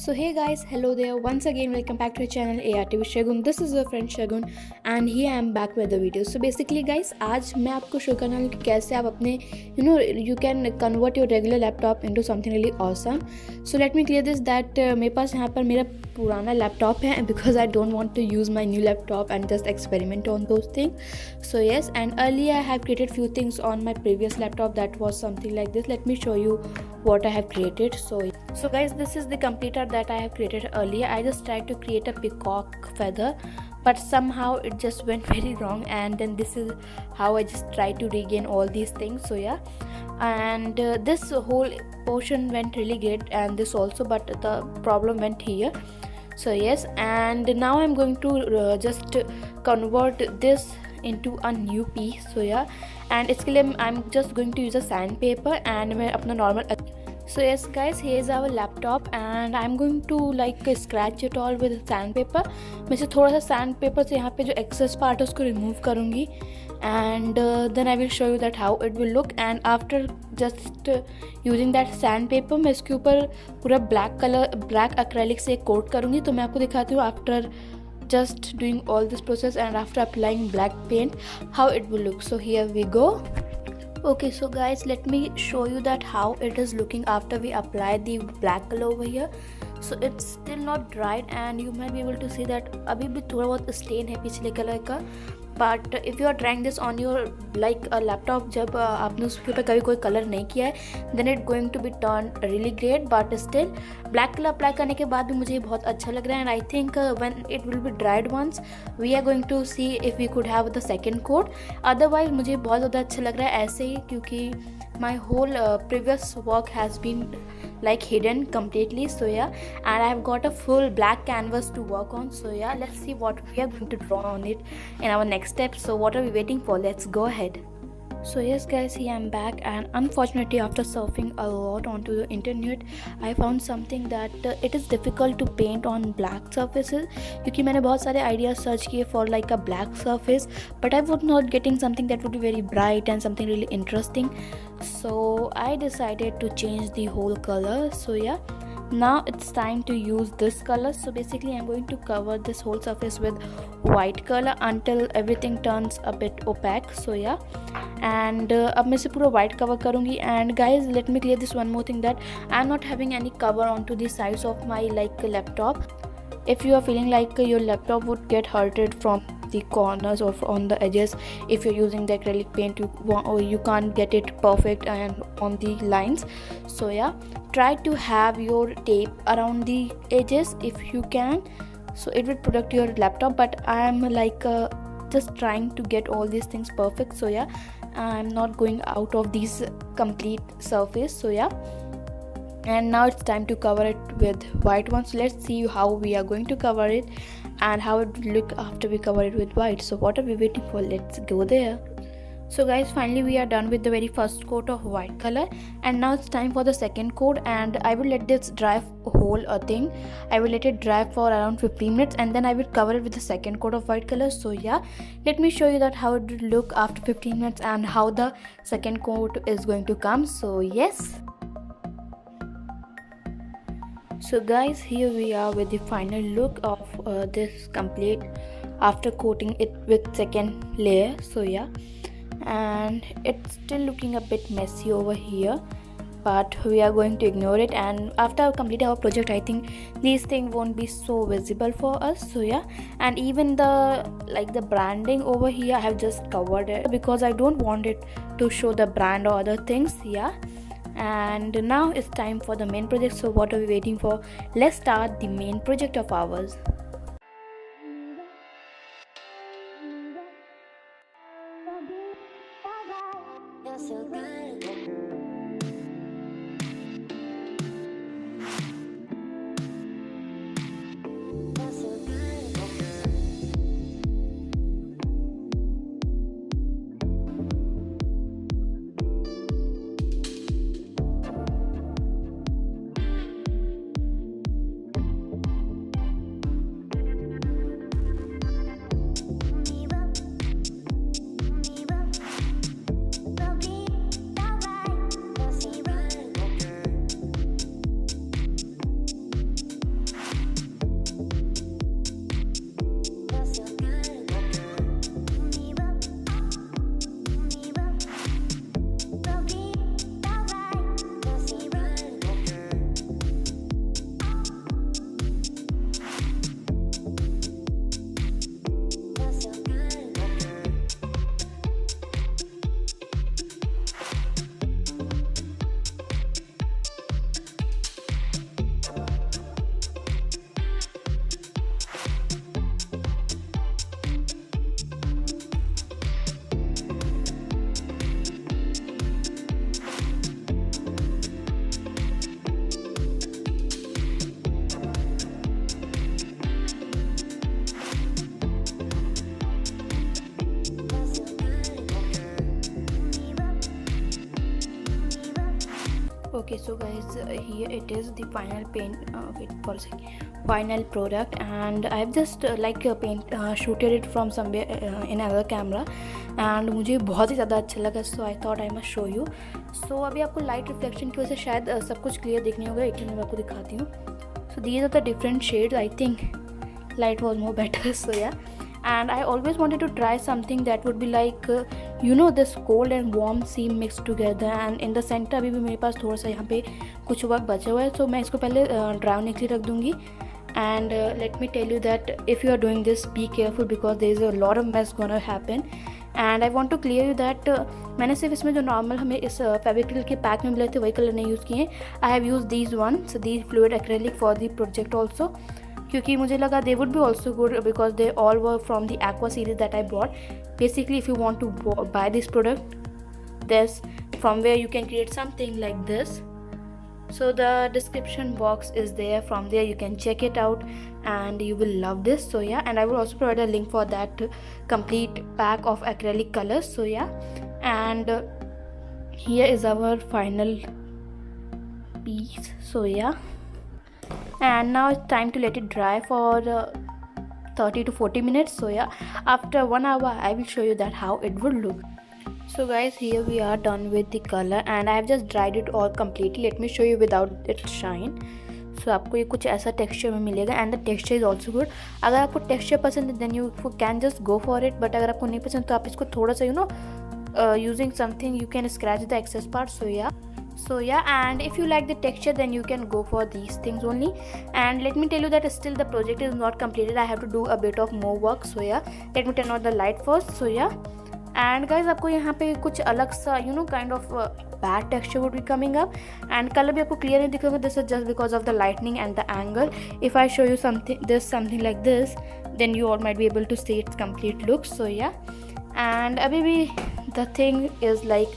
So hey guys, hello there. Once again, welcome back to our channel Artwithshagun. This is your friend Shagun and here I am back with the video. So basically guys, आज मैं आपको show करने वाली हूँ कि कैसे आप अपने you can convert your regular laptop into something really awesome. So let me clear this that मेरे पास यहाँ पर मेरा पुराना laptop है because I don't want to use my new laptop and just experiment on those things. So yes, and earlier I have created few things on my previous laptop that was something like this. Let me show you what I have created. So guys, this is the complete art that I have created earlier. I just tried to create a peacock feather, but somehow it just went very wrong, and then this is how I just tried to regain all these things. So yeah, and this whole portion went really great, and this also, but the problem went here. So yes, and now I'm going to just convert this into a new piece. So yeah, and इसके लिए I'm just going to use a sandpaper and मैं अपना normal. So yes guys, here's our laptop and I'm going to like scratch it all with sandpaper. मैं से थोड़ा सा sandpaper से यहाँ पे जो excess part है उसको remove करूँगी, and then I will show you that how it will look. And after just using that sandpaper, मैं इसके ऊपर पूरा black acrylic से coat करूँगी. तो मैं आपको दिखाती हूँ after just doing all this process and after applying black paint how it will look. So here we go. Okay, so guys, let me show you that how it is looking after we apply the black color over here. So it's still not dried and you might be able to see that अभी भी थोड़ा बहुत stain है पिछले colour का. But if you are trying this on your like a laptop, जब आपने उसके ऊपर कभी कोई कलर नहीं किया है, then it going to be turned really great. But still black color apply करने के बाद भी मुझे बहुत अच्छा लग रहा है, and I think when it will be dried once, we are going to see if we could have the second coat. Otherwise मुझे बहुत ज़्यादा अच्छा लग रहा है ऐसे ही, क्योंकि my whole previous work has been like hidden completely. So yeah, and I have got a full black canvas to work on. So yeah, let's see what we are going to draw on it in our next step. So what are we waiting for? Let's go ahead. So yes guys, here I'm back, and unfortunately after surfing a lot onto the internet, I found something that it is difficult to paint on black surfaces, क्योंकि मैंने बहुत सारे ideas search किए for like a black surface, but I was not getting something that would be very bright and something really interesting. So I decided to change the whole color. So yeah, now it's time to use this color. So basically I'm going to cover this whole surface with white color until everything turns a bit opaque. So yeah, and अब मैं इसे पूरा white cover करूँगी. And guys, let me clear this one more thing that I'm not having any cover onto the sides of my like laptop. If you are feeling like your laptop would get hurted from the corners or on the edges, if you're using the acrylic paint, you can't get it perfect and on the lines. So yeah, try to have your tape around the edges if you can, so it will protect your laptop. But I am like just trying to get all these things perfect. So yeah, I'm not going out of these complete surface. So yeah, and now it's time to cover it with white one. So let's see how we are going to cover it and how it will look after we cover it with white. So what are we waiting for? Let's go there. So guys, finally we are done with the very first coat of white color, and now it's time for the second coat. And I will let this dry whole thing. I will let it dry for around 15 minutes and then I will cover it with the second coat of white color. So yeah, let me show you that how it will look after 15 minutes and how the second coat is going to come. So yes. So guys, here we are with the final look of this complete after coating it with second layer. So yeah, and it's still looking a bit messy over here, but we are going to ignore it, and after completing our project I think these things won't be so visible for us. So yeah, and even the like the branding over here I have just covered it because I don't want it to show the brand or other things. Yeah, and now it's time for the main project. So what are we waiting for? Let's start the main project of ours. Okay, so guys, here it is, the final paint. Wait for a second. Final product, and I have just shooted it from somewhere in another camera, and मुझे बहुत ही ज़्यादा अच्छा लगा, so I thought I must show you. So अभी आपको light reflection की वजह से शायद सब कुछ क्लियर दिखने होगा, एक मैं आपको दिखाती हूँ. So these are the different shades. I think light was more better. So yeah. And I always wanted to try something that would be like this cold and warm seam mixed together. And in the center अभी भी मेरे पास थोड़ा सा यहाँ पे कुछ work बचा हुआ है, तो मैं इसको पहले ड्राई होने के लिए रख दूँगी. And let me tell you that if you are doing this, be careful because there is a lot of mess gonna happen. And I want to clear you that मैंने सिर्फ इसमें जो नॉर्मल हमें इस Fabrica के pack में मिले थे वही कलर नहीं यूज़ किए. I have used these ones, these fluid acrylic for the project also, क्योंकि मुझे लगा they would be also good because they all were from the aqua series that I bought. Basically, if you want to buy this product, there's from where you can create something like this. So the description box is there. From there you can check it out and you will love this. So yeah, and I will also provide a link for that complete pack of acrylic colors. So yeah, and here is our final piece. So yeah, and now it's time to let it dry for 30 to 40 minutes. So yeah, after 1 hour I will show you that how it would look. So guys, here we are done with the color and I have just dried it all completely. Let me show you without it shine. So आपको ये कुछ ऐसा texture में मिलेगा and the texture is also good. अगर आपको texture पसंद है then you can just go for it, but अगर आपको नहीं पसंद तो आप इसको थोड़ा सा using something you can scratch the excess part. So yeah, and if you like the texture then you can go for these things only. And let me tell you that still the project is not completed. I have to do a bit of more work. So yeah, let me turn on the light first. So yeah, and guys आपको यहाँ पे कुछ अलग सा kind of bad texture would be coming up and color भी आपको clear नहीं दिखेगा. This is just because of the lightning and the angle. If I show you something like this, then you all might be able to see its complete look. So yeah, and अभी भी the thing is like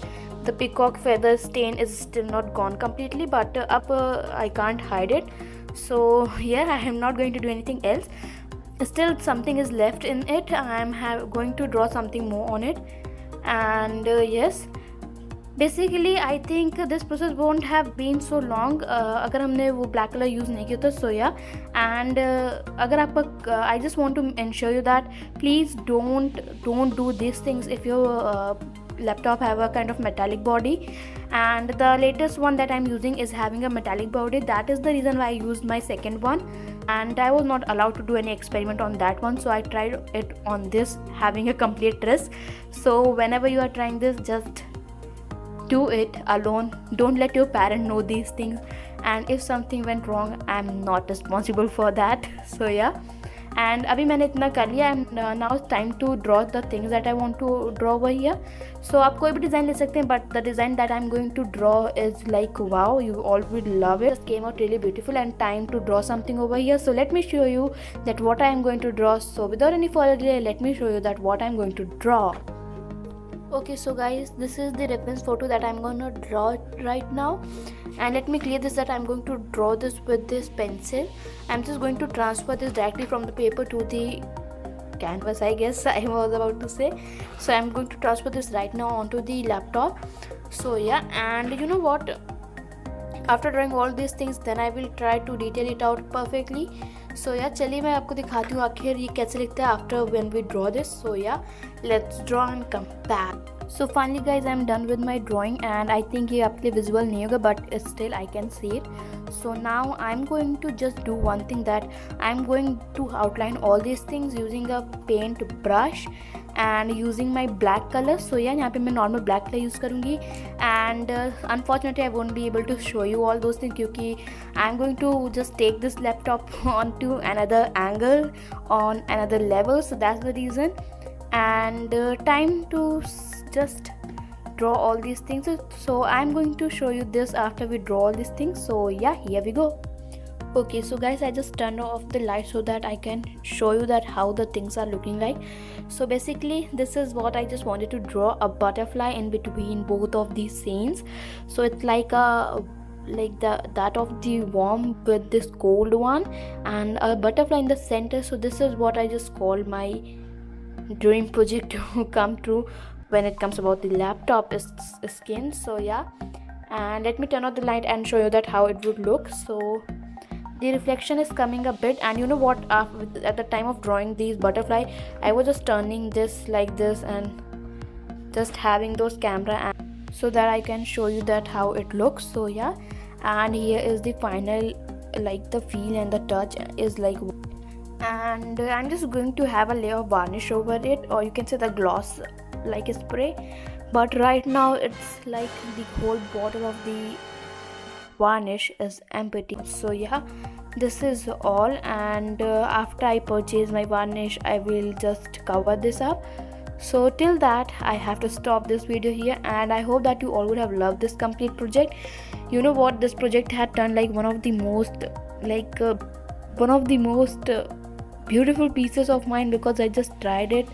the peacock feather stain is still not gone completely, but I can't hide it. So yeah, I am not going to do anything else. Still something is left in it. I'm going to draw something more on it. And yes, basically I think this process won't have been so long अगर हमने वो black color use नहीं किया तो. So yeah, and अगर आपका I just want to ensure you that please don't do these things if your laptop have a kind of metallic body, and the latest one that I'm using is having a metallic body. That is the reason why I used my second one, and I was not allowed to do any experiment on that one, so I tried it on this having a complete risk. So whenever you are trying this, just do it alone. Don't let your parent know these things, and if something went wrong, I'm not responsible for that. So yeah, and अभी मैंने इतना कर लिया and now it's time to draw the things that I want to draw over here. So आप कोई भी design ले सकते हैं, but the design that I'm going to draw is like wow, you all will love it. It came out really beautiful and time to draw something over here. So let me show you that what I am going to draw. So without any further delay, let me show you that what I'm going to draw. Okay, so guys, this is the reference photo that I'm going to draw right now, and let me clear this that I'm going to draw this with this pencil. I'm just going to transfer this directly from the paper to the canvas, I guess I was about to say. So I'm going to transfer this right now onto the laptop. So yeah, and you know what, after drawing all these things then I will try to detail it out perfectly. So yeah, चलिए मैं आपको दिखाती हूँ आखिर ये कैसे लिखता है after when we draw this. So yeah, let's draw and come back. So finally guys, I'm done with my drawing and I think ये आपके लिए visible नहीं होगा but still I can see it. So now I'm going to just do one thing, that I'm going to outline all these things using a paint brush and using my black color. So yeah, यहाँ पे मैं normal black color use करूँगी, and unfortunately I won't be able to show you all those things क्योंकि I'm going to just take this laptop onto another angle on another level. So that's the reason, and time to just draw all these things. So I'm going to show you this after we draw all these things. So yeah, here we go. Okay, so guys, I just turned off the light so that I can show you that how the things are looking like. So basically this is what I just wanted to draw, a butterfly in between both of these scenes. So it's like that of the warm with this cold one and a butterfly in the center. So this is what I just call my dream project to come true when it comes about the laptop skin. So yeah, and let me turn on the light and show you that how it would look. So the reflection is coming a bit, and you know what, at the time of drawing these butterfly, I was just turning this like this and just having those camera and so that I can show you that how it looks. So yeah, and here is the final, like the feel and the touch is like, and I'm just going to have a layer of varnish over it, or you can say the gloss like a spray, but right now it's like the whole bottle of the varnish is empty. So yeah, this is all, and after I purchase my varnish, I will just cover this up. So till that, I have to stop this video here, and I hope that you all would have loved this complete project. You know what, this project had turned like one of the most beautiful pieces of mine, because I just tried it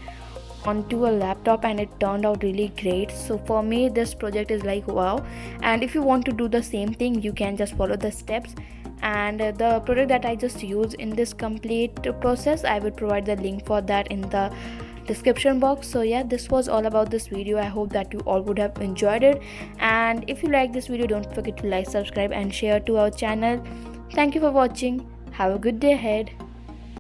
onto a laptop and it turned out really great. So for me, this project is like wow. And if you want to do the same thing, you can just follow the steps, and the product that I just used in this complete process, I will provide the link for that in the description box. So yeah, this was all about this video. I hope that you all would have enjoyed it, and if you like this video, don't forget to like, subscribe and share to our channel. Thank you for watching. Have a good day ahead.